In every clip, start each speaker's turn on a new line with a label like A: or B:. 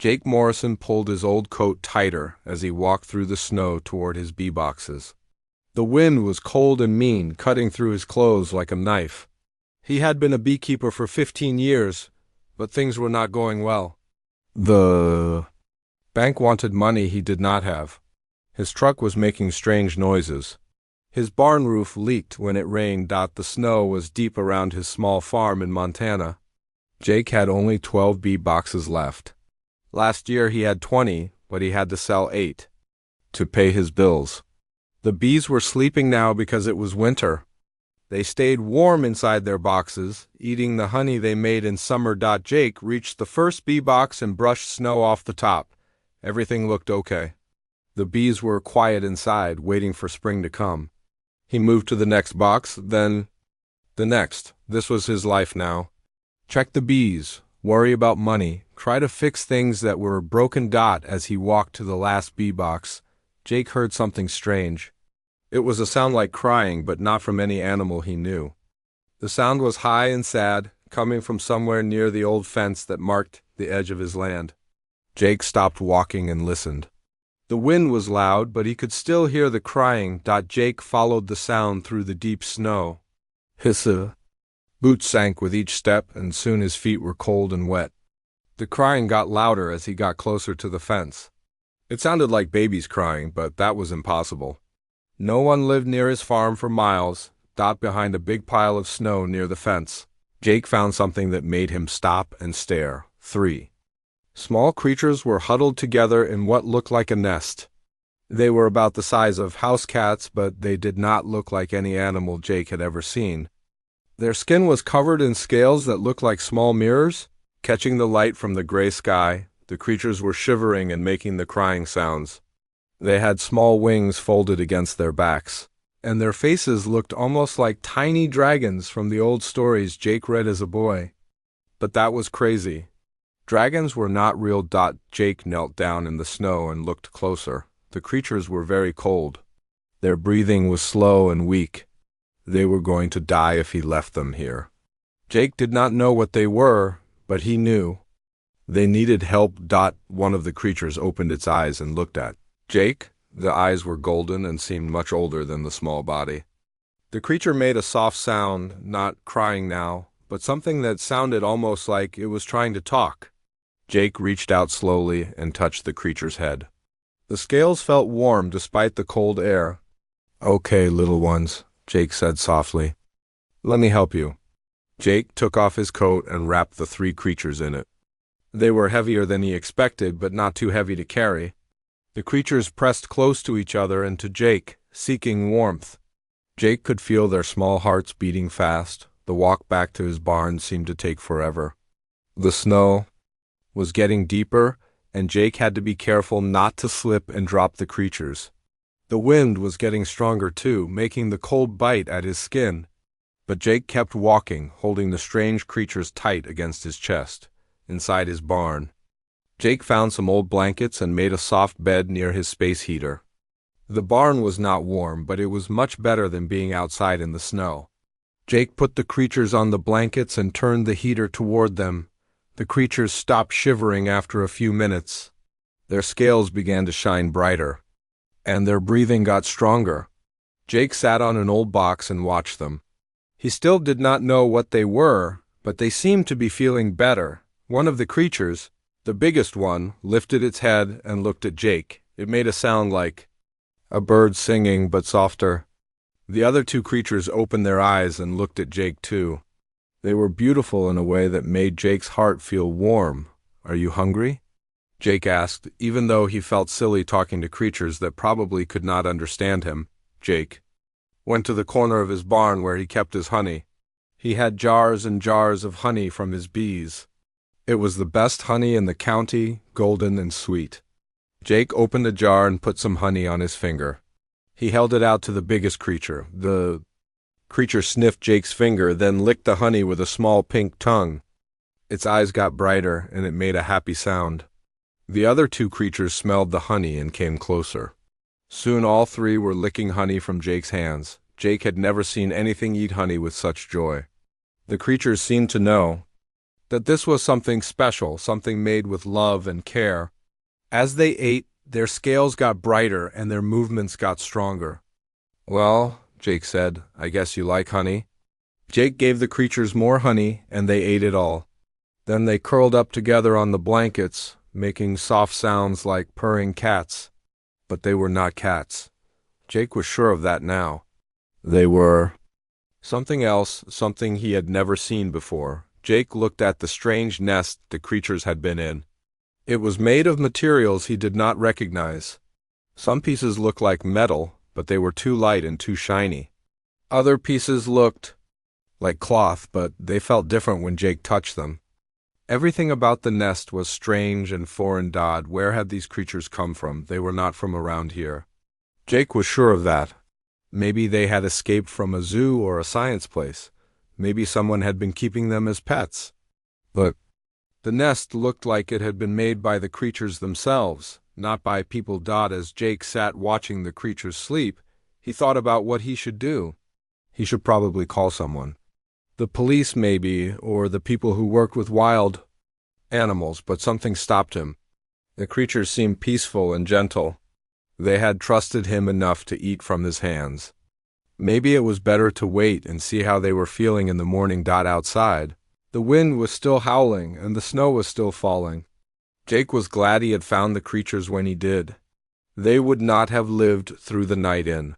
A: Jake Morrison pulled his old coat tighter as he walked through the snow toward his bee boxes. The wind was cold and mean, cutting through his clothes like a knife. He had been a beekeeper for 15 years, but things were not going well. The bank wanted money he did not have. His truck was making strange noises. His barn roof leaked when it rained. The snow was deep around his small farm in Montana. Jake had only 12 bee boxes left. Last year he had 20, but he had to sell 8 to pay his bills. The bees were sleeping now because it was winter. They stayed warm inside their boxes, eating the honey they made in summer. Jake reached the first bee box and brushed snow off the top. Everything looked okay. The bees were quiet inside, waiting for spring to come. He moved to the next box, then the next. This was his life now. Check the bees, worry about money, try to fix things that were broken. As he walked to the last bee box, Jake heard something strange. It was a sound like crying, but not from any animal he knew. The sound was high and sad, coming from somewhere near the old fence that marked the edge of his land. Jake stopped walking and listened. The wind was loud, but he could still hear the crying. Jake followed the sound through the deep snow. His boots sank with each step, and soon his feet were cold and wet. The crying got louder as he got closer to the fence. It sounded like babies crying, but that was impossible. No one lived near his farm for miles. Behind a big pile of snow near the fence, Jake found something that made him stop and stare. 3 small creatures were huddled together in what looked like a nest. They were about the size of house cats, but they did not look like any animal Jake had ever seen. Their skin was covered in scales that looked like small mirrors, catching the light from the gray sky. The creatures were shivering and making the crying sounds. They had small wings folded against their backs, and their faces looked almost like tiny dragons from the old stories Jake read as a boy. But that was crazy. Dragons were not real. Jake knelt down in the snow and looked closer. The creatures were very cold. Their breathing was slow and weak. They were going to die if he left them here. Jake did not know what they were, but he knew. They needed help. One of the creatures opened its eyes and looked at Jake. The eyes were golden and seemed much older than the small body. The creature made a soft sound, not crying now, but something that sounded almost like it was trying to talk. Jake reached out slowly and touched the creature's head. The scales felt warm despite the cold air. "Okay, little ones," Jake said softly. "Let me help you." Jake took off his coat and wrapped the 3 creatures in it. They were heavier than he expected, but not too heavy to carry. The creatures pressed close to each other and to Jake, seeking warmth. Jake could feel their small hearts beating fast. The walk back to his barn seemed to take forever. The snow was getting deeper, and Jake had to be careful not to slip and drop the creatures. The wind was getting stronger too, making the cold bite at his skin. But Jake kept walking, holding the strange creatures tight against his chest, inside his barn. Jake found some old blankets and made a soft bed near his space heater. The barn was not warm, but it was much better than being outside in the snow. Jake put the creatures on the blankets and turned the heater toward them. The creatures stopped shivering after a few minutes. Their scales began to shine brighter, and their breathing got stronger. Jake sat on an old box and watched them. He still did not know what they were, but they seemed to be feeling better. One of the creatures, the biggest one, lifted its head and looked at Jake. It made a sound like a bird singing, but softer. The other 2 creatures opened their eyes and looked at Jake too. They were beautiful in a way that made Jake's heart feel warm. "Are you hungry?" Jake asked, even though he felt silly talking to creatures that probably could not understand him. Jake went to the corner of his barn where he kept his honey. He had jars and jars of honey from his bees. It was the best honey in the county, golden and sweet. Jake opened a jar and put some honey on his finger. He held it out to the biggest creature. The creature sniffed Jake's finger, then licked the honey with a small pink tongue. Its eyes got brighter, and it made a happy sound. The other 2 creatures smelled the honey and came closer. Soon all 3 were licking honey from Jake's hands. Jake had never seen anything eat honey with such joy. The creatures seemed to know. that this was something special, something made with love and care. As they ate, their scales got brighter and their movements got stronger. "Well," Jake said, "I guess you like honey." Jake gave the creatures more honey, and they ate it all. Then they curled up together on the blankets, making soft sounds like purring cats. But they were not cats. Jake was sure of that now. They were something else, something he had never seen before. Jake looked at the strange nest the creatures had been in. It was made of materials he did not recognize. Some pieces looked like metal, but they were too light and too shiny. Other pieces looked like cloth, but they felt different when Jake touched them. Everything about the nest was strange and foreign. Where had these creatures come from? They were not from around here. Jake was sure of that. Maybe they had escaped from a zoo or a science place. Maybe someone had been keeping them as pets. But the nest looked like it had been made by the creatures themselves, not by people. As Jake sat watching the creatures sleep, he thought about what he should do. He should probably call someone. The police maybe, or the people who worked with wild animals, but something stopped him. The creatures seemed peaceful and gentle. They had trusted him enough to eat from his hands. Maybe it was better to wait and see how they were feeling in the morning. Outside, the wind was still howling and the snow was still falling. Jake was glad he had found the creatures when he did. They would not have lived through the night in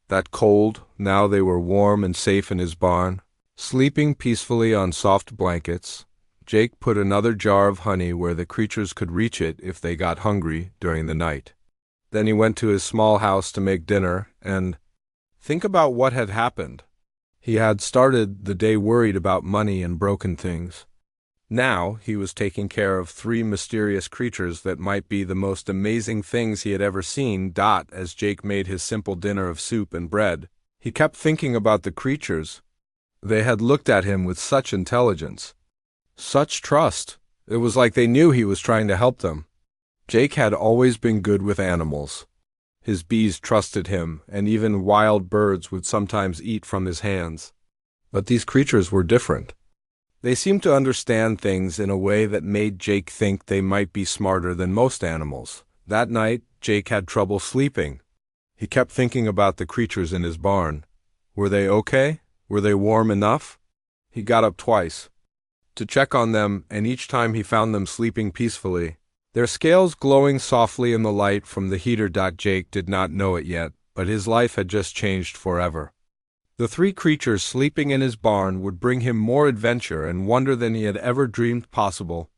A: that cold. Now they were warm and safe in his barn, sleeping peacefully on soft blankets. Jake put another jar of honey where the creatures could reach it if they got hungry during the night. Then he went to his small house to make dinner and think about what had happened. He had started the day worried about money and broken things. Now he was taking care of 3 mysterious creatures that might be the most amazing things he had ever seen. As Jake made his simple dinner of soup and bread, he kept thinking about the creatures. They had looked at him with such intelligence, such trust. It was like they knew he was trying to help them. Jake had always been good with animals. His bees trusted him, and even wild birds would sometimes eat from his hands. But these creatures were different. They seemed to understand things in a way that made Jake think they might be smarter than most animals. That night, Jake had trouble sleeping. He kept thinking about the creatures in his barn. Were they okay? Were they warm enough? He got up twice to check on them, and each time he found them sleeping peacefully, their scales glowing softly in the light from the heater. Jake did not know it yet, but his life had just changed forever. The 3 creatures sleeping in his barn would bring him more adventure and wonder than he had ever dreamed possible.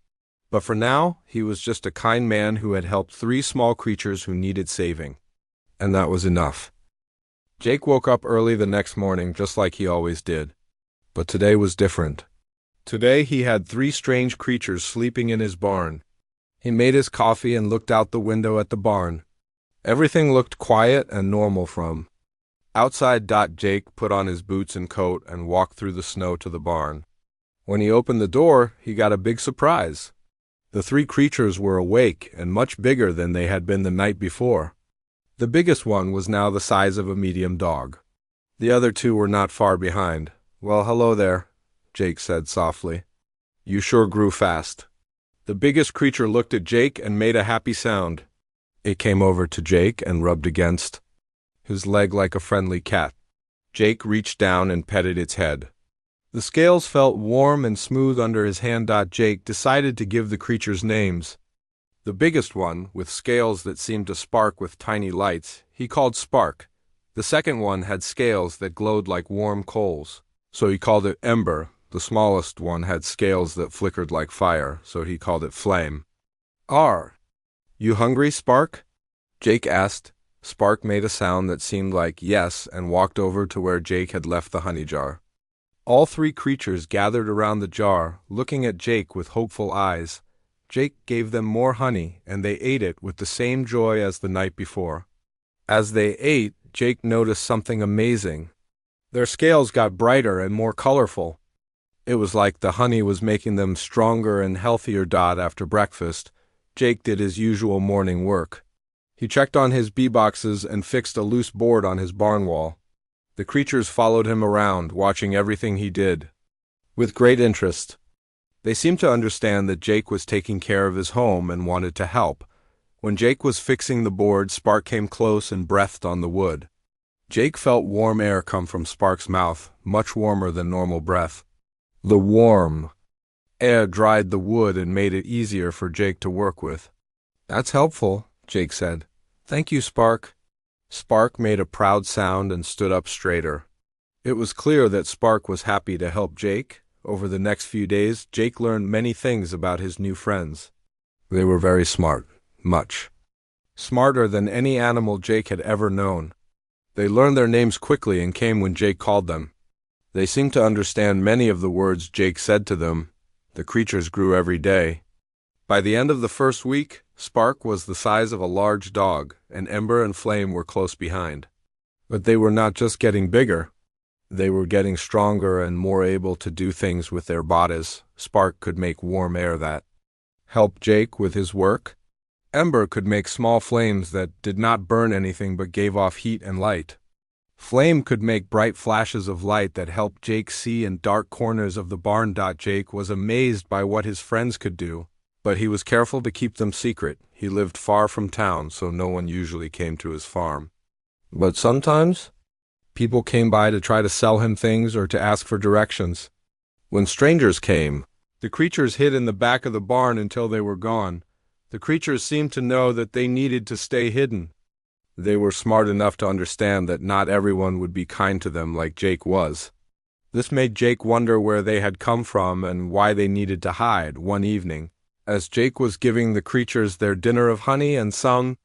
A: But for now, he was just a kind man who had helped 3 small creatures who needed saving. And that was enough. Jake woke up early the next morning, just like he always did. But today was different. Today he had 3 strange creatures sleeping in his barn. He made his coffee and looked out the window at the barn. Everything looked quiet and normal from outside. Jake put on his boots and coat and walked through the snow to the barn. When he opened the door, he got a big surprise. The 3 creatures were awake and much bigger than they had been the night before. The biggest one was now the size of a medium dog. The other 2 were not far behind. "Well, hello there," Jake said softly. "You sure grew fast." The biggest creature looked at Jake and made a happy sound. It came over to Jake and rubbed against his leg like a friendly cat. Jake reached down and petted its head. The scales felt warm and smooth under his hand. Jake decided to give the creatures names. The biggest one, with scales that seemed to spark with tiny lights, he called Spark. The second one had scales that glowed like warm coals, so he called it Ember. The smallest one had scales that flickered like fire, so he called it Flame. "Are you hungry, Spark?" Jake asked. Spark made a sound that seemed like yes and walked over to where Jake had left the honey jar. All 3 creatures gathered around the jar, looking at Jake with hopeful eyes. Jake gave them more honey, and they ate it with the same joy as the night before. As they ate, Jake noticed something amazing. Their scales got brighter and more colorful. It was like the honey was making them stronger and healthier. After breakfast, Jake did his usual morning work. He checked on his bee boxes and fixed a loose board on his barn wall. The creatures followed him around, watching everything he did with great interest. They seemed to understand that Jake was taking care of his home and wanted to help. When Jake was fixing the board, Spark came close and breathed on the wood. Jake felt warm air come from Spark's mouth, much warmer than normal breath. The warm air dried the wood and made it easier for Jake to work with. "That's helpful," Jake said. "Thank you, Spark." Spark made a proud sound and stood up straighter. It was clear that Spark was happy to help Jake. Over the next few days, Jake learned many things about his new friends. They were very smart, much smarter than any animal Jake had ever known. They learned their names quickly and came when Jake called them. They seemed to understand many of the words Jake said to them. The creatures grew every day. By the end of the first week, Spark was the size of a large dog, and Ember and Flame were close behind. But they were not just getting bigger. They were getting stronger and more able to do things with their bodies. Spark could make warm air that helped Jake with his work. Ember could make small flames that did not burn anything but gave off heat and light. Flame could make bright flashes of light that helped Jake see in dark corners of the barn. Jake was amazed by what his friends could do, but he was careful to keep them secret. He lived far from town, so no one usually came to his farm. But sometimes, people came by to try to sell him things or to ask for directions. When strangers came, the creatures hid in the back of the barn until they were gone. The creatures seemed to know that they needed to stay hidden. They were smart enough to understand that not everyone would be kind to them like Jake was. This made Jake wonder where they had come from and why they needed to hide. One evening, as Jake was giving the creatures their dinner of honey and some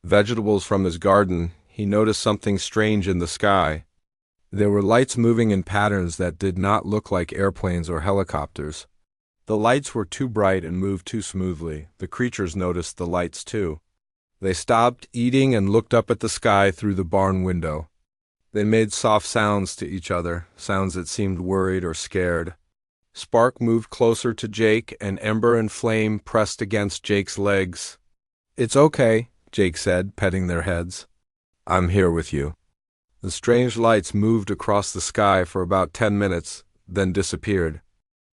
A: vegetables from his garden, he noticed something strange in the sky. There were lights moving in patterns that did not look like airplanes or helicopters. The lights were too bright and moved too smoothly. The creatures noticed the lights too. They stopped eating and looked up at the sky through the barn window. They made soft sounds to each other, sounds that seemed worried or scared. Spark moved closer to Jake, and Ember and Flame pressed against Jake's legs. "It's okay," Jake said, petting their heads. "I'm here with you." The strange lights moved across the sky for about 10 minutes, then disappeared.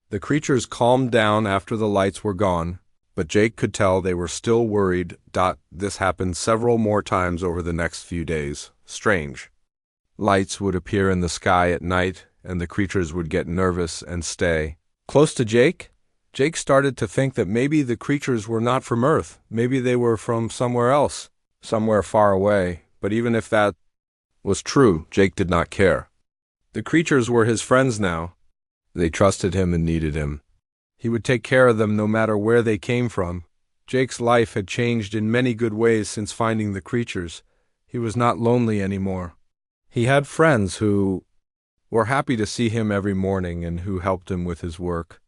A: The creatures calmed down after the lights were gone, but Jake could tell they were still worried. This happened several more times over the next few days. Strange lights would appear in the sky at night, and the creatures would get nervous and stay close to Jake. Jake started to think that maybe the creatures were not from Earth. Maybe they were from somewhere else, somewhere far away. But even if that was true, Jake did not care. The creatures were his friends now. They trusted him and needed him. He would take care of them no matter where they came from. Jake's life had changed in many good ways since finding the creatures. He was not lonely anymore. He had friends who were happy to see him every morning and who helped him with his work.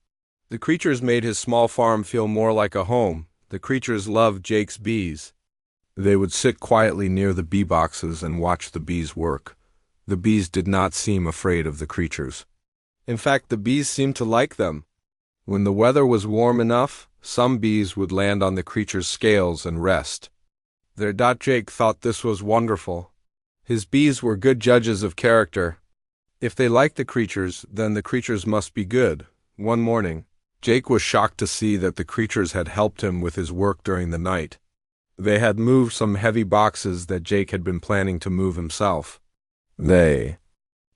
A: The creatures made his small farm feel more like a home. The creatures loved Jake's bees. They would sit quietly near the bee boxes and watch the bees work. The bees did not seem afraid of the creatures. In fact, the bees seemed to like them. When the weather was warm enough, some bees would land on the creatures' scales and rest. Jake thought this was wonderful. His bees were good judges of character. If they liked the creatures, then the creatures must be good. One morning, Jake was shocked to see that the creatures had helped him with his work during the night. They had moved some heavy boxes that Jake had been planning to move himself. They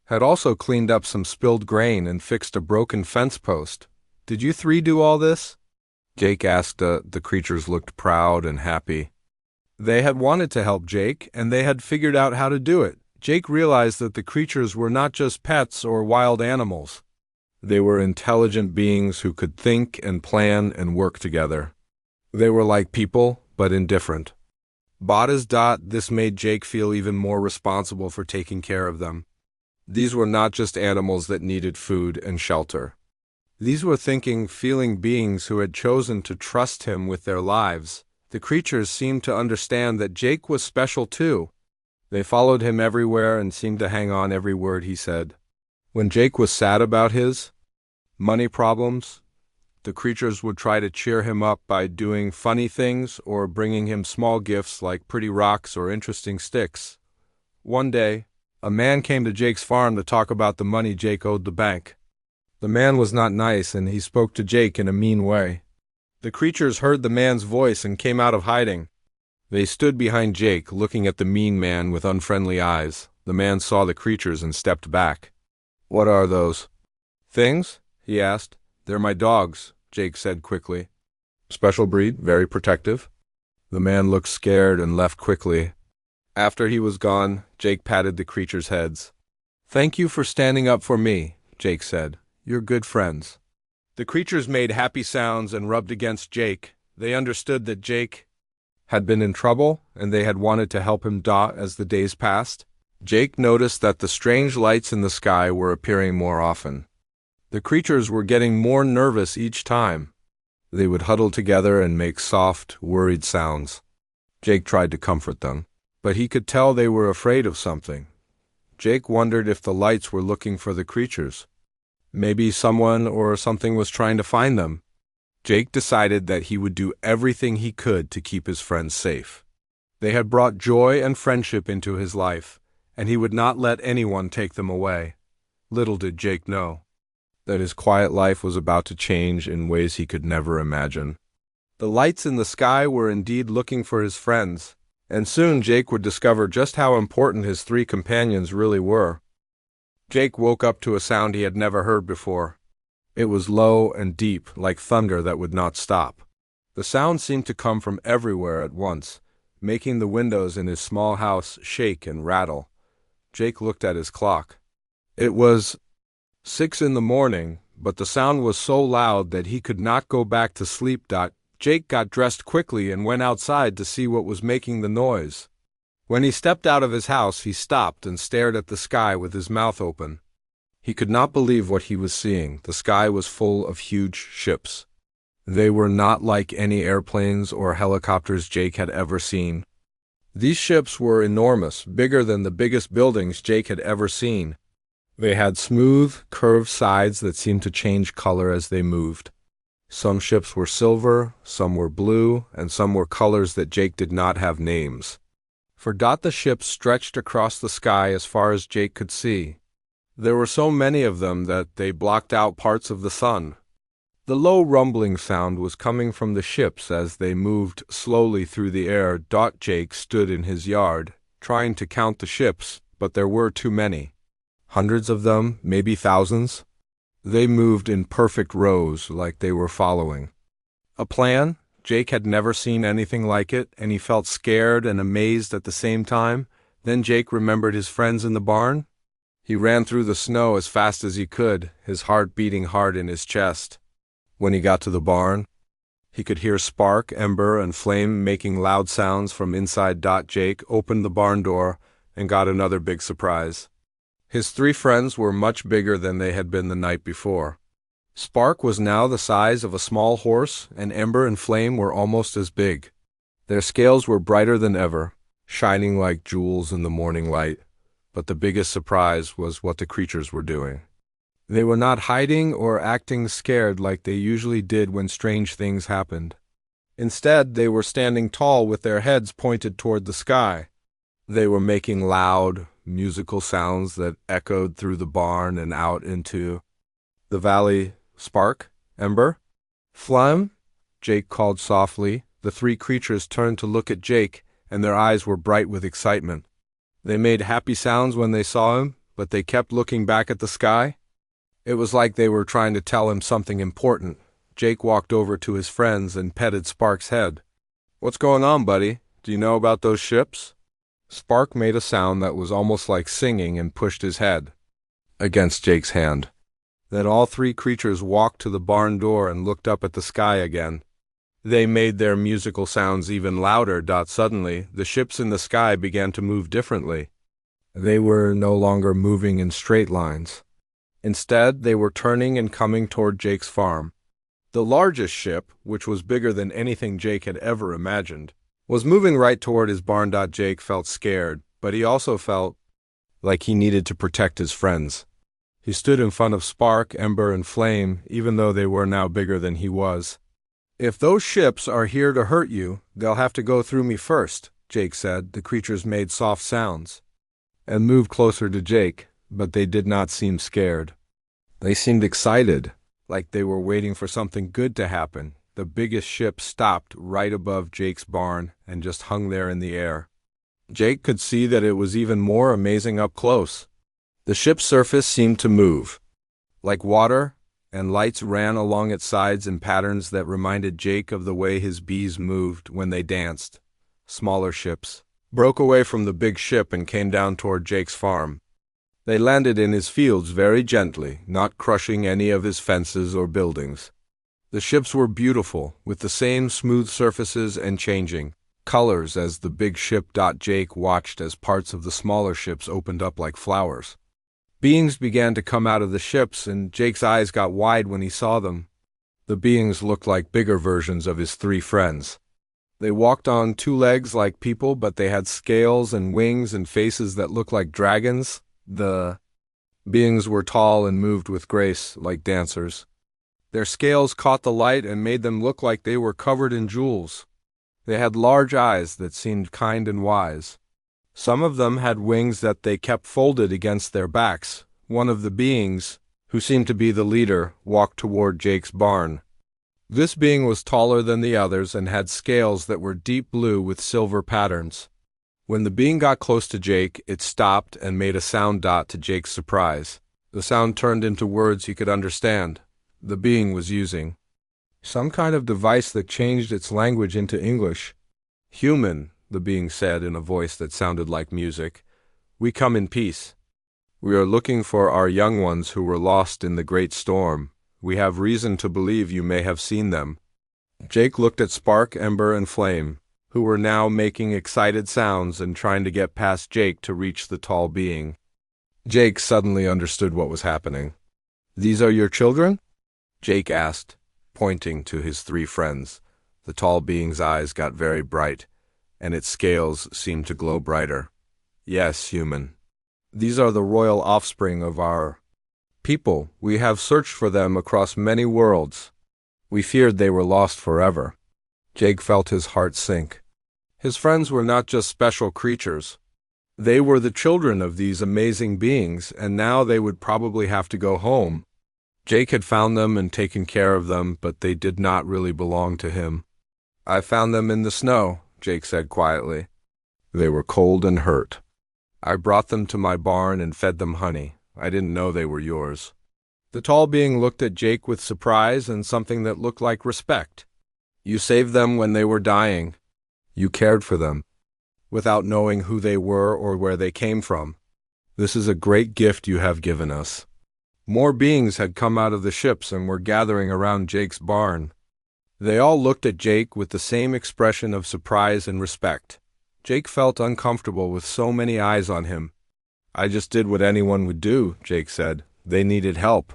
A: had also cleaned up some spilled grain and fixed a broken fence post. "Did you three do all this?" Jake asked. The creatures looked proud and happy. They had wanted to help Jake, and they had figured out how to do it. Jake realized that the creatures were not just pets or wild animals. They were intelligent beings who could think and plan and work together. They were like people, but indifferent. This made Jake feel even more responsible for taking care of them. These were not just animals that needed food and shelter. These were thinking, feeling beings who had chosen to trust him with their lives. The creatures seemed to understand that Jake was special too. They followed him everywhere and seemed to hang on every word he said. When Jake was sad about his money problems, the creatures would try to cheer him up by doing funny things or bringing him small gifts like pretty rocks or interesting sticks. One day, a man came to Jake's farm to talk about the money Jake owed the bank. The man was not nice, and he spoke to Jake in a mean way. The creatures heard the man's voice and came out of hiding. They stood behind Jake, looking at the mean man with unfriendly eyes. The man saw the creatures and stepped back. "What are those things?" he asked. "They're my dogs," Jake said quickly. "Special breed, very protective." The man looked scared and left quickly. After he was gone, Jake patted the creatures' heads. "Thank you for standing up for me," Jake said. "You're good friends." The creatures made happy sounds and rubbed against Jake. They understood that Jake had been in trouble, and they had wanted to help him as the days passed. Jake noticed that the strange lights in the sky were appearing more often. The creatures were getting more nervous each time. They would huddle together and make soft, worried sounds. Jake tried to comfort them, but he could tell they were afraid of something. Jake wondered if the lights were looking for the creatures. Maybe someone or something was trying to find them. Jake decided that he would do everything he could to keep his friends safe. They had brought joy and friendship into his life, and he would not let anyone take them away. Little did Jake know that his quiet life was about to change in ways he could never imagine. The lights in the sky were indeed looking for his friends, and soon Jake would discover just how important his three companions really were. Jake woke up to a sound he had never heard before. It was low and deep, like thunder that would not stop. The sound seemed to come from everywhere at once, making the windows in his small house shake and rattle. Jake looked at his clock. It was 6 in the morning, but the sound was so loud that he could not go back to sleep. Jake got dressed quickly and went outside to see what was making the noise. When he stepped out of his house, he stopped and stared at the sky with his mouth open. He could not believe what he was seeing. The sky was full of huge ships. They were not like any airplanes or helicopters Jake had ever seen. These ships were enormous, bigger than the biggest buildings Jake had ever seen. They had smooth, curved sides that seemed to change color as they moved. Some ships were silver, some were blue, and some were colors that Jake did not have names. For the ships stretched across the sky as far as Jake could see. There were so many of them that they blocked out parts of the sun. The low rumbling sound was coming from the ships as they moved slowly through the air. Jake stood in his yard, trying to count the ships, but there were too many. Hundreds of them, maybe thousands. They moved in perfect rows like they were following a plan. Jake had never seen anything like it, and he felt scared and amazed at the same time. Then Jake remembered his friends in the barn. He ran through the snow as fast as he could, his heart beating hard in his chest. When he got to the barn, he could hear Spark, Ember, and Flame making loud sounds from inside. Jake opened the barn door and got another big surprise. His three friends were much bigger than they had been the night before. Spark was now the size of a small horse, and Ember and Flame were almost as big. Their scales were brighter than ever, shining like jewels in the morning light. But the biggest surprise was what the creatures were doing. They were not hiding or acting scared like they usually did when strange things happened. Instead, they were standing tall with their heads pointed toward the sky. They were making loud, musical sounds that echoed through the barn and out into the valley. "Spark, Ember, Flame," Jake called softly. The three creatures turned to look at Jake, and their eyes were bright with excitement. They made happy sounds when they saw him, but they kept looking back at the sky. It was like they were trying to tell him something important. Jake walked over to his friends and petted Spark's head. "What's going on, buddy? Do you know about those ships?" Spark made a sound that was almost like singing and pushed his head against Jake's hand. Then all three creatures walked to the barn door and looked up at the sky again. They made their musical sounds even louder. Suddenly, the ships in the sky began to move differently. They were no longer moving in straight lines. Instead, they were turning and coming toward Jake's farm. The largest ship, which was bigger than anything Jake had ever imagined, was moving right toward his barn. Jake felt scared, but he also felt like he needed to protect his friends. He stood in front of Spark, Ember, and Flame, even though they were now bigger than he was. "If those ships are here to hurt you, they'll have to go through me first," Jake said. The creatures made soft sounds and moved closer to Jake, but they did not seem scared. They seemed excited, like they were waiting for something good to happen. The biggest ship stopped right above Jake's barn and just hung there in the air. Jake could see that it was even more amazing up close. The ship's surface seemed to move, like water, and lights ran along its sides in patterns that reminded Jake of the way his bees moved when they danced. Smaller ships broke away from the big ship and came down toward Jake's farm. They landed in his fields very gently, not crushing any of his fences or buildings. The ships were beautiful, with the same smooth surfaces and changing colors as the big ship. Jake watched as parts of the smaller ships opened up like flowers. Beings began to come out of the ships, and Jake's eyes got wide when he saw them. The beings looked like bigger versions of his three friends. They walked on two legs like people, but they had scales and wings and faces that looked like dragons. The beings were tall and moved with grace, like dancers. Their scales caught the light and made them look like they were covered in jewels. They had large eyes that seemed kind and wise. Some of them had wings that they kept folded against their backs. One of the beings, who seemed to be the leader, walked toward Jake's barn. This being was taller than the others and had scales that were deep blue with silver patterns. When the being got close to Jake, it stopped and made a sound. To Jake's surprise, the sound turned into words he could understand. The being was using some kind of device that changed its language into English. "Human," the being said in a voice that sounded like music, "we come in peace. We are looking for our young ones who were lost in the great storm. We have reason to believe you may have seen them." Jake looked at Spark, Ember, and Flame, who were now making excited sounds and trying to get past Jake to reach the tall being. Jake suddenly understood what was happening. "These are your children?" Jake asked, pointing to his three friends. The tall being's eyes got very bright, and its scales seemed to glow brighter. "Yes, human. These are the royal offspring of our people. We have searched for them across many worlds. We feared they were lost forever." Jake felt his heart sink. His friends were not just special creatures. They were the children of these amazing beings, and now they would probably have to go home. Jake had found them and taken care of them, but they did not really belong to him. "I found them in the snow," Jake said quietly. "They were cold and hurt. I brought them to my barn and fed them honey. I didn't know they were yours." The tall being looked at Jake with surprise and something that looked like respect. "You saved them when they were dying. You cared for them, without knowing who they were or where they came from. This is a great gift you have given us." More beings had come out of the ships and were gathering around Jake's barn. They all looked at Jake with the same expression of surprise and respect. Jake felt uncomfortable with so many eyes on him. "I just did what anyone would do," Jake said. "They needed help."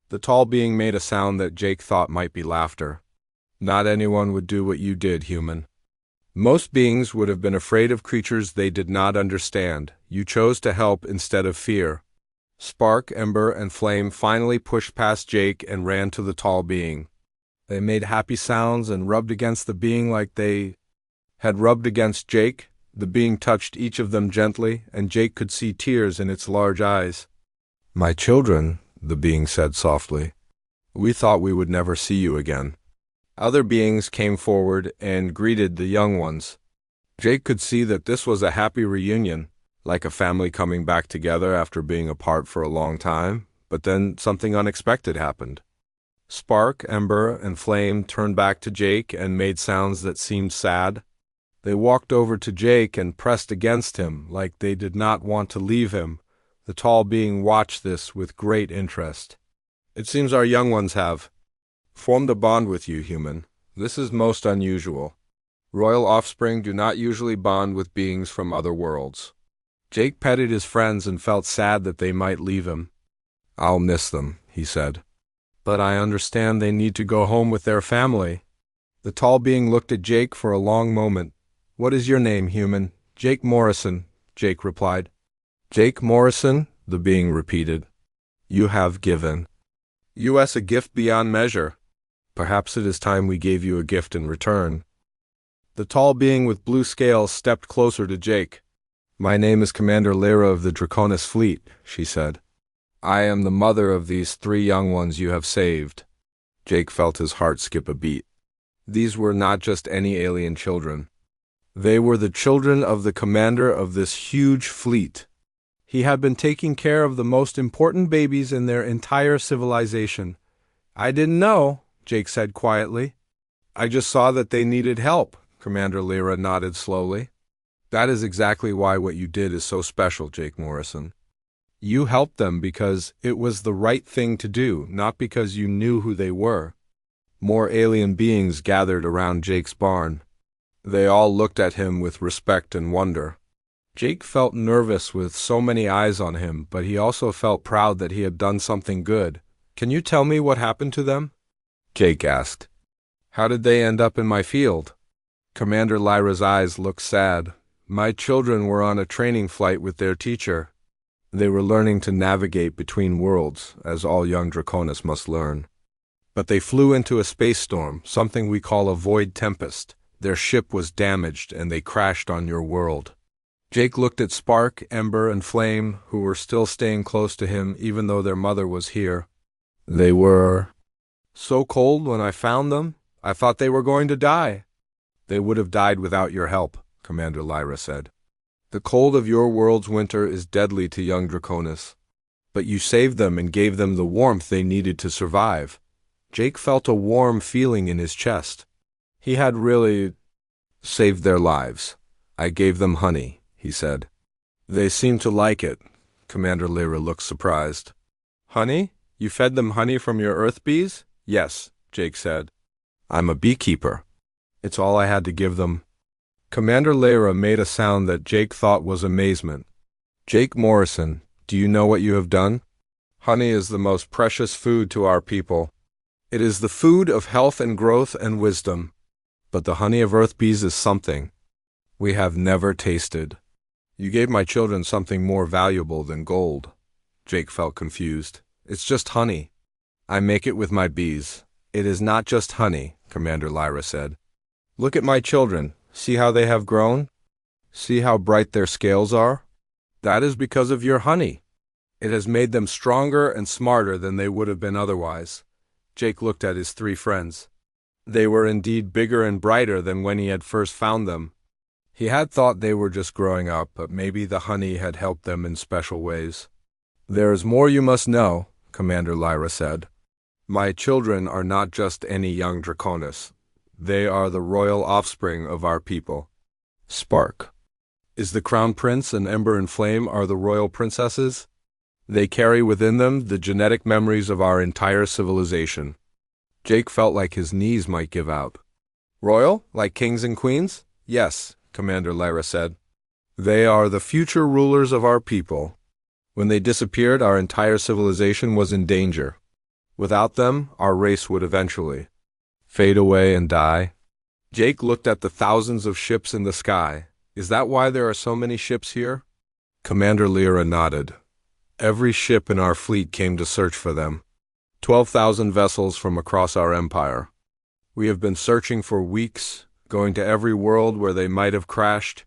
A: The tall being made a sound that Jake thought might be laughter. "Not anyone would do what you did, human. Most beings would have been afraid of creatures they did not understand. You chose to help instead of fear." Spark, Ember, and Flame finally pushed past Jake and ran to the tall being. They made happy sounds and rubbed against the being like they had rubbed against Jake. The being touched each of them gently, and Jake could see tears in its large eyes. "My children," the being said softly, "we thought we would never see you again." Other beings came forward and greeted the young ones. Jake could see that this was a happy reunion, like a family coming back together after being apart for a long time, but then something unexpected happened. Spark, Ember, and Flame turned back to Jake and made sounds that seemed sad. They walked over to Jake and pressed against him like they did not want to leave him. The tall being watched this with great interest. "It seems our young ones have formed a bond with you, human. This is most unusual. Royal offspring do not usually bond with beings from other worlds." Jake petted his friends and felt sad that they might leave him. "I'll miss them," he said. "But I understand they need to go home with their family." The tall being looked at Jake for a long moment. "What is your name, human?" "Jake Morrison," Jake replied. "Jake Morrison," the being repeated. "You have given us a gift beyond measure. Perhaps it is time we gave you a gift in return." The tall being with blue scales stepped closer to Jake. "My name is Commander Lyra of the Draconis Fleet," she said. I am the mother of these 3 young ones you have saved. Jake felt his heart skip a beat. These were not just any alien children. They were the children of the commander of this huge fleet. He had been taking care of the most important babies in their entire civilization. I didn't know, Jake said quietly. I just saw that they needed help, Commander Lyra nodded slowly. That is exactly why what you did is so special, Jake Morrison. You helped them because it was the right thing to do, not because you knew who they were. More alien beings gathered around Jake's barn. They all looked at him with respect and wonder. Jake felt nervous with so many eyes on him, but he also felt proud that he had done something good. Can you tell me what happened to them? Jake asked. How did they end up in my field? Commander Lyra's eyes looked sad. My children were on a training flight with their teacher. They were learning to navigate between worlds, as all young Draconis must learn. But they flew into a space storm, something we call a void tempest. Their ship was damaged, and they crashed on your world. Jake looked at Spark, Ember, and Flame, who were still staying close to him even though their mother was here. They were so cold when I found them, I thought they were going to die. They would have died without your help, Commander Lyra said. The cold of your world's winter is deadly to young Draconis. But you saved them and gave them the warmth they needed to survive. Jake felt a warm feeling in his chest. He had really saved their lives. I gave them honey, he said. They seemed to like it. Commander Lyra looked surprised. Honey? You fed them honey from your earth bees? Yes, Jake said. I'm a beekeeper. It's all I had to give them. Commander Lyra made a sound that Jake thought was amazement. Jake Morrison, do you know what you have done? Honey is the most precious food to our people. It is the food of health and growth and wisdom. But the honey of earth bees is something we have never tasted. You gave my children something more valuable than gold. Jake felt confused. It's just honey. I make it with my bees. It is not just honey, Commander Lyra said. Look at my children. See how they have grown? See how bright their scales are? That is because of your honey. It has made them stronger and smarter than they would have been otherwise. Jake looked at his 3 friends. They were indeed bigger and brighter than when he had first found them. He had thought they were just growing up, but maybe the honey had helped them in special ways. There is more you must know, Commander Lyra said. My children are not just any young Draconis. They are the royal offspring of our people. Spark. Is the Crown Prince and Ember and Flame are the royal princesses? They carry within them the genetic memories of our entire civilization. Jake felt like his knees might give out. Royal, like kings and queens? Yes, Commander Lyra said. They are the future rulers of our people. When they disappeared, our entire civilization was in danger. Without them, our race would eventually fade away and die. Jake looked at the thousands of ships in the sky. Is that why there are so many ships here? Commander Lyra nodded. Every ship in our fleet came to search for them. 12,000 vessels from across our empire. We have been searching for weeks, going to every world where they might have crashed.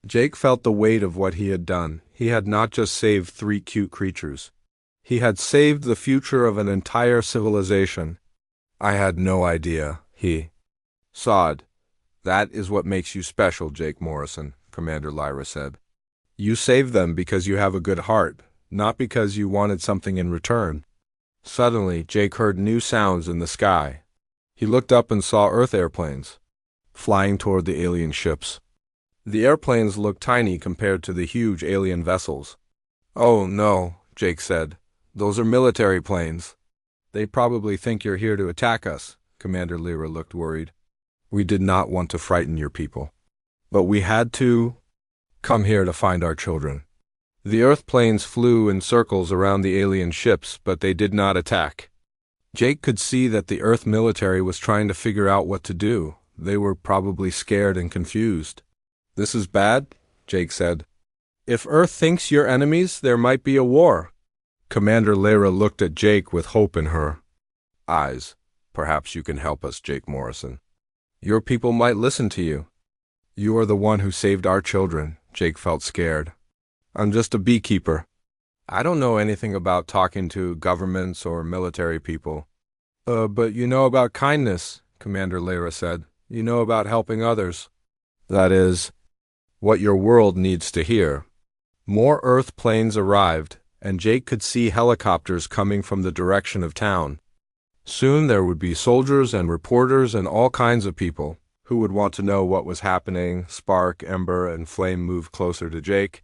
A: Jake felt the weight of what he had done. He had not just saved 3 cute creatures. He had saved the future of an entire civilization. I had no idea, he sawed. That is what makes you special, Jake Morrison, Commander Lyra said. You saved them because you have a good heart, not because you wanted something in return. Suddenly, Jake heard new sounds in the sky. He looked up and saw Earth airplanes flying toward the alien ships. The airplanes looked tiny compared to the huge alien vessels. Oh no, Jake said. Those are military planes. They probably think you're here to attack us. Commander Lyra looked worried. We did not want to frighten your people. But we had to come here to find our children. The Earth planes flew in circles around the alien ships, but they did not attack. Jake could see that the Earth military was trying to figure out what to do. They were probably scared and confused. This is bad, Jake said. If Earth thinks you're enemies, there might be a war. Commander Lyra looked at Jake with hope in her eyes. Perhaps you can help us, Jake Morrison. Your people might listen to you. You are the one who saved our children. Jake felt scared. I'm just a beekeeper. I don't know anything about talking to governments or military people. But you know about kindness, Commander Lyra said. You know about helping others. That is what your world needs to hear. More Earth planes arrived, and Jake could see helicopters coming from the direction of town. Soon there would be soldiers and reporters and all kinds of people who would want to know what was happening. Spark, Ember, and Flame moved closer to Jake.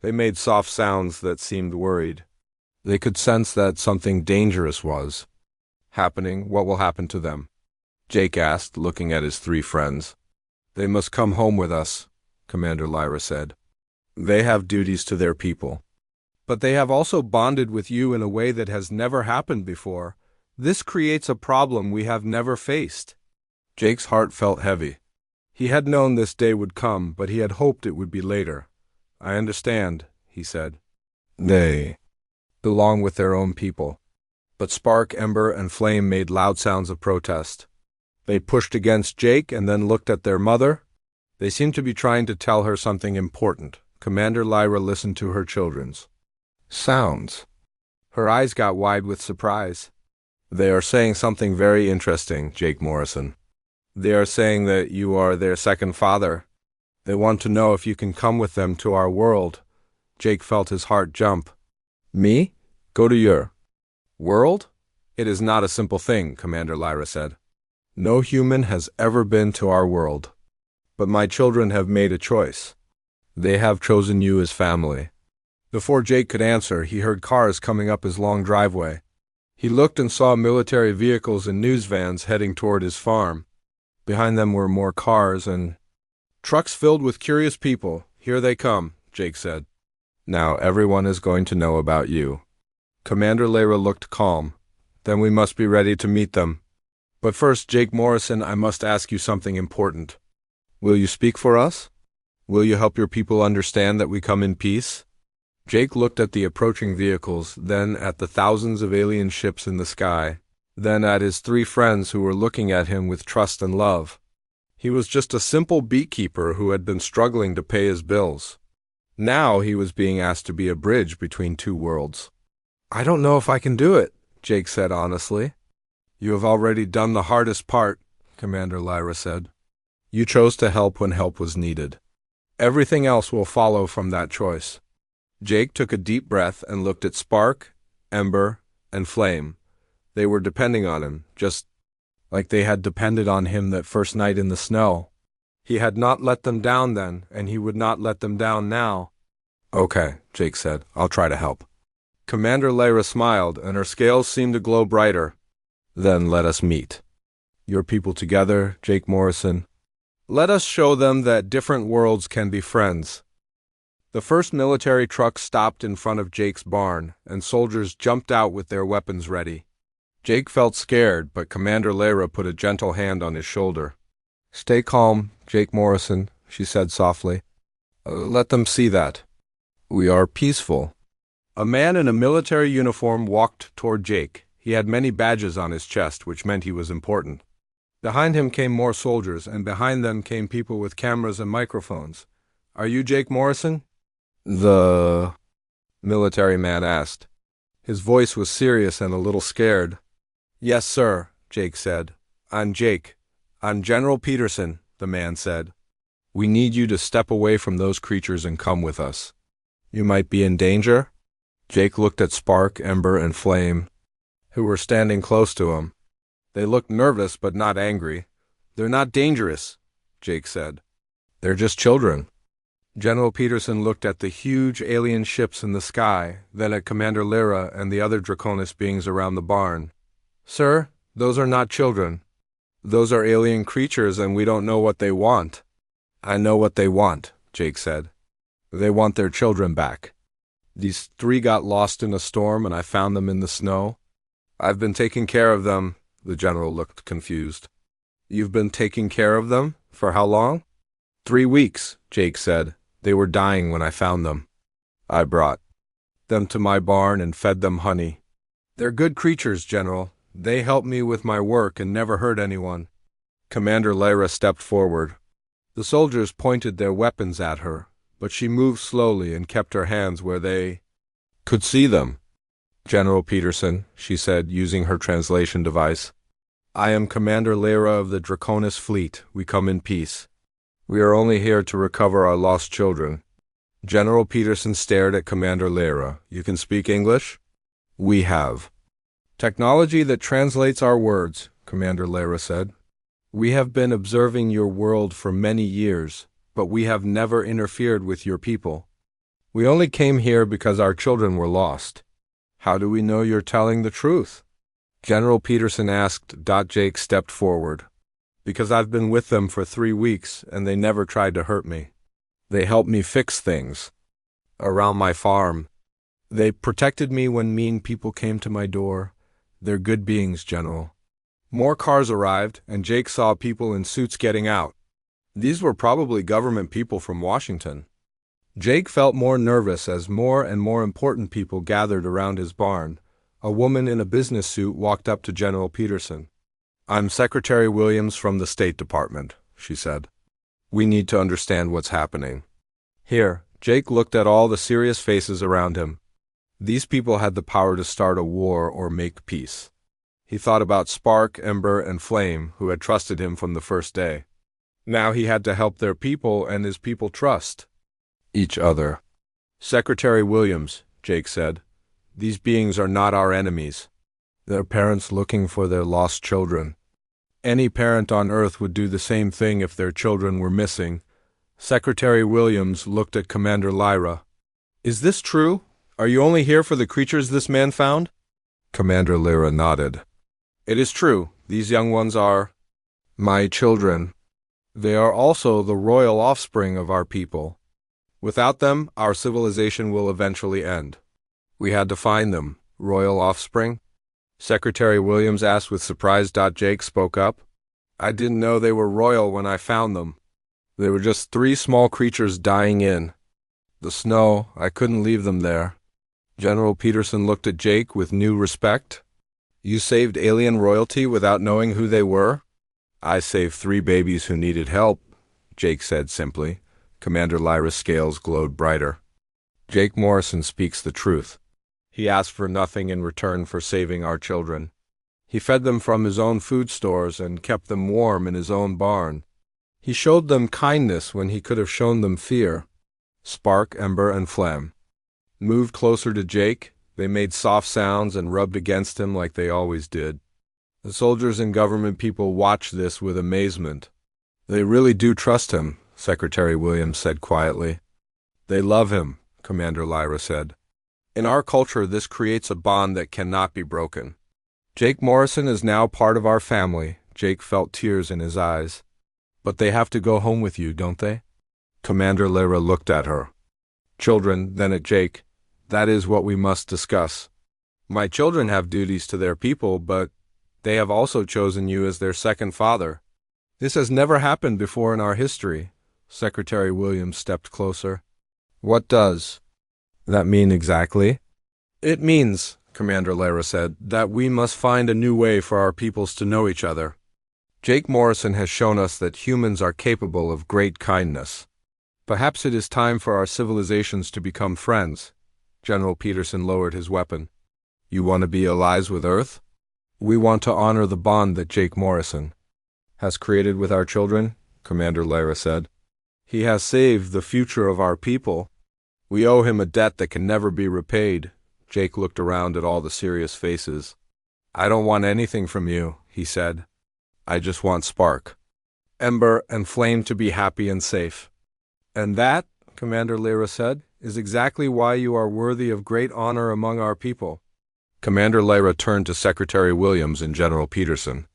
A: They made soft sounds that seemed worried. They could sense that something dangerous was happening. What will happen to them? Jake asked, looking at his three friends. They must come home with us, Commander Lyra said. They have duties to their people. But they have also bonded with you in a way that has never happened before. This creates a problem we have never faced. Jake's heart felt heavy. He had known this day would come, but he had hoped it would be later. I understand, he said. They belong with their own people. But Spark, Ember, and Flame made loud sounds of protest. They pushed against Jake and then looked at their mother. They seemed to be trying to tell her something important. Commander Lyra listened to her children's sounds. Her eyes got wide with surprise. They are saying something very interesting, Jake Morrison. They are saying that you are their second father. They want to know if you can come with them to our world. Jake felt his heart jump. Me? Go to your world? It is not a simple thing, Commander Lyra said. No human has ever been to our world. But my children have made a choice. They have chosen you as family. Before Jake could answer, he heard cars coming up his long driveway. He looked and saw military vehicles and news vans heading toward his farm. Behind them were more cars and trucks filled with curious people. Here they come, Jake said. Now everyone is going to know about you. Commander Lyra looked calm. Then we must be ready to meet them. But first, Jake Morrison, I must ask you something important. Will you speak for us? Will you help your people understand that we come in peace? Jake looked at the approaching vehicles, then at the thousands of alien ships in the sky, then at his three friends who were looking at him with trust and love. He was just a simple beekeeper who had been struggling to pay his bills. Now he was being asked to be a bridge between two worlds. I don't know if I can do it, Jake said honestly. You have already done the hardest part, Commander Lyra said. You chose to help when help was needed. Everything else will follow from that choice. Jake took a deep breath and looked at Spark, Ember, and Flame. They were depending on him, just like they had depended on him that first night in the snow. He had not let them down then, and he would not let them down now. Okay, Jake said. I'll try to help. Commander Lyra smiled, and her scales seemed to glow brighter. Then let us meet. Your people together, Jake Morrison. Let us show them that different worlds can be friends. The first military truck stopped in front of Jake's barn, and soldiers jumped out with their weapons ready. Jake felt scared, but Commander Lyra put a gentle hand on his shoulder. Stay calm, Jake Morrison, she said softly. Let them see that. We are peaceful. A man in a military uniform walked toward Jake. He had many badges on his chest, which meant he was important. Behind him came more soldiers, and behind them came people with cameras and microphones. Are you Jake Morrison? The military man asked. His voice was serious and a little scared. Yes, sir, Jake said. I'm Jake. I'm General Peterson, the man said. We need you to step away from those creatures and come with us. You might be in danger? Jake looked at Spark, Ember, and Flame, who were standing close to him. They looked nervous but not angry. They're not dangerous, Jake said. They're just children. General Peterson looked at the huge alien ships in the sky, then at Commander Lyra and the other Draconis beings around the barn. Sir, those are not children. Those are alien creatures and we don't know what they want. I know what they want, Jake said. They want their children back. These three got lost in a storm and I found them in the snow. I've been taking care of them. The general looked confused. You've been taking care of them? For how long? 3 weeks, Jake said. They were dying when I found them. I brought them to my barn and fed them honey. They're good creatures, General. They help me with my work and never hurt anyone. Commander Lyra stepped forward. The soldiers pointed their weapons at her, but she moved slowly and kept her hands where they Could see them. General Peterson, she said, using her translation device. I am Commander Lyra of the Draconis Fleet. We come in peace. We are only here to recover our lost children. General Peterson stared at Commander Lyra. You can speak English? We have. Technology that translates our words, Commander Lyra said. We have been observing your world for many years, but we have never interfered with your people. We only came here because our children were lost. How do we know you're telling the truth? General Peterson asked. Jake stepped forward. Because I've been with them for 3 weeks, and they never tried to hurt me. They helped me fix things around my farm. They protected me when mean people came to my door. They're good beings, General. More cars arrived, and Jake saw people in suits getting out. These were probably government people from Washington. Jake felt more nervous as more and more important people gathered around his barn. A woman in a business suit walked up to General Peterson. I'm Secretary Williams from the State Department, she said. We need to understand what's happening. Here, Jake looked at all the serious faces around him. These people had the power to start a war or make peace. He thought about Spark, Ember, and Flame, who had trusted him from the first day. Now he had to help their people, and his people trust each other. Secretary Williams, Jake said, these beings are not our enemies. They're parents looking for their lost children. Any parent on Earth would do the same thing if their children were missing. Secretary Williams looked at Commander Lyra. Is this true? Are you only here for the creatures this man found? Commander Lyra nodded. It is true. These young ones are my children. They are also the royal offspring of our people. Without them, our civilization will eventually end. We had to find them. Royal offspring? Secretary Williams asked with surprise. Jake spoke up. I didn't know they were royal when I found them. They were just 3 small creatures dying in the snow. I couldn't leave them there. General Peterson looked at Jake with new respect. You saved alien royalty without knowing who they were? I saved 3 babies who needed help, Jake said simply. Commander Lyra's scales glowed brighter. Jake Morrison speaks the truth. He asked for nothing in return for saving our children. He fed them from his own food stores and kept them warm in his own barn. He showed them kindness when he could have shown them fear. Spark, Ember, and Flame moved closer to Jake. They made soft sounds and rubbed against him like they always did. The soldiers and government people watched this with amazement. They really do trust him, Secretary Williams said quietly. They love him, Commander Lyra said. In our culture, this creates a bond that cannot be broken. Jake Morrison is now part of our family. Jake felt tears in his eyes. But they have to go home with you, don't they? Commander Lyra looked at her. Children, then at Jake. That is what we must discuss. My children have duties to their people, but they have also chosen you as their second father. This has never happened before in our history. Secretary Williams stepped closer. What does that mean exactly? It means, Commander Lyra said, that we must find a new way for our peoples to know each other. Jake Morrison has shown us that humans are capable of great kindness. Perhaps it is time for our civilizations to become friends. General Peterson lowered his weapon. You want to be allies with Earth? We want to honor the bond that Jake Morrison has created with our children, Commander Lyra said. He has saved the future of our people. We owe him a debt that can never be repaid. Jake looked around at all the serious faces. I don't want anything from you, he said. I just want Spark, Ember, and Flame to be happy and safe. And that, Commander Lyra said, is exactly why you are worthy of great honor among our people. Commander Lyra turned to Secretary Williams and General Peterson.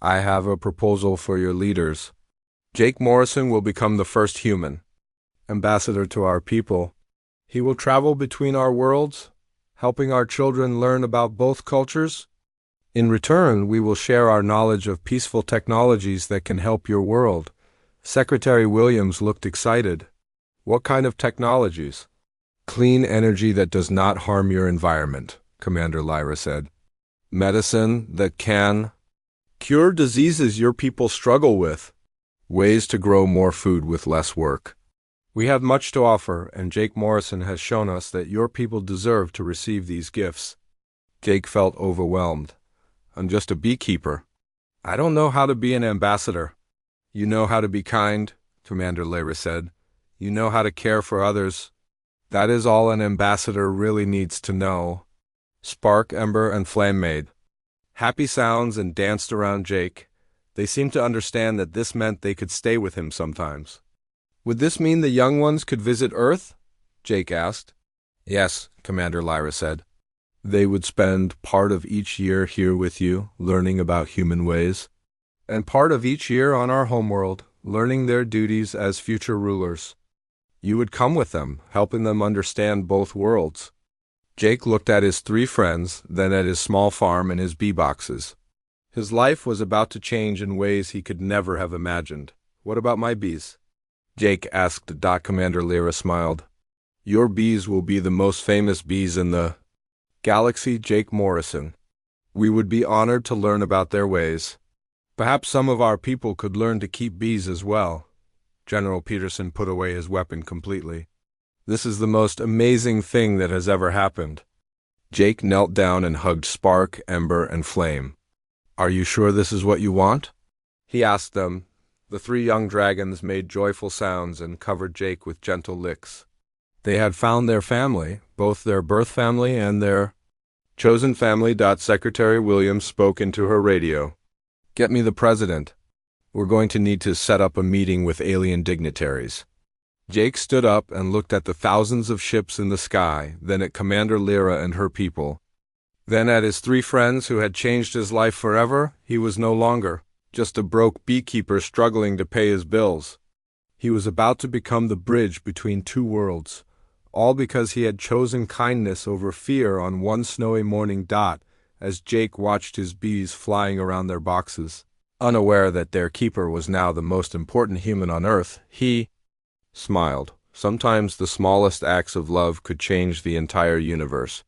A: I have a proposal for your leaders. Jake Morrison will become the first human ambassador to our people. He will travel between our worlds, helping our children learn about both cultures. In return, we will share our knowledge of peaceful technologies that can help your world. Secretary Williams looked excited. What kind of technologies? Clean energy that does not harm your environment, Commander Lyra said. Medicine that can cure diseases your people struggle with. Ways to grow more food with less work. We have much to offer, and Jake Morrison has shown us that your people deserve to receive these gifts. Jake felt overwhelmed. I'm just a beekeeper. I don't know how to be an ambassador. You know how to be kind, Commander Lyra said. You know how to care for others. That is all an ambassador really needs to know. Spark, Ember, and Flame made happy sounds and danced around Jake. They seemed to understand that this meant they could stay with him sometimes. Would this mean the young ones could visit Earth? Jake asked. Yes, Commander Lyra said. They would spend part of each year here with you, learning about human ways, and part of each year on our homeworld, learning their duties as future rulers. You would come with them, helping them understand both worlds. Jake looked at his 3 friends, then at his small farm and his bee boxes. His life was about to change in ways he could never have imagined. What about my bees? Jake asked. Commander Lyra smiled. Your bees will be the most famous bees in the galaxy, Jake Morrison. We would be honored to learn about their ways. Perhaps some of our people could learn to keep bees as well. General Peterson put away his weapon completely. This is the most amazing thing that has ever happened. Jake knelt down and hugged Spark, Ember, and Flame. Are you sure this is what you want? He asked them. The 3 young dragons made joyful sounds and covered Jake with gentle licks. They had found their family, both their birth family and their chosen family. Secretary Williams spoke into her radio. Get me the president. We're going to need to set up a meeting with alien dignitaries. Jake stood up and looked at the thousands of ships in the sky, then at Commander Lyra and her people. Then at his 3 friends who had changed his life forever. He was no longer just a broke beekeeper struggling to pay his bills. He was about to become the bridge between 2 worlds, all because he had chosen kindness over fear on one snowy morning. As Jake watched his bees flying around their boxes, unaware that their keeper was now the most important human on Earth, he smiled. Sometimes the smallest acts of love could change the entire universe.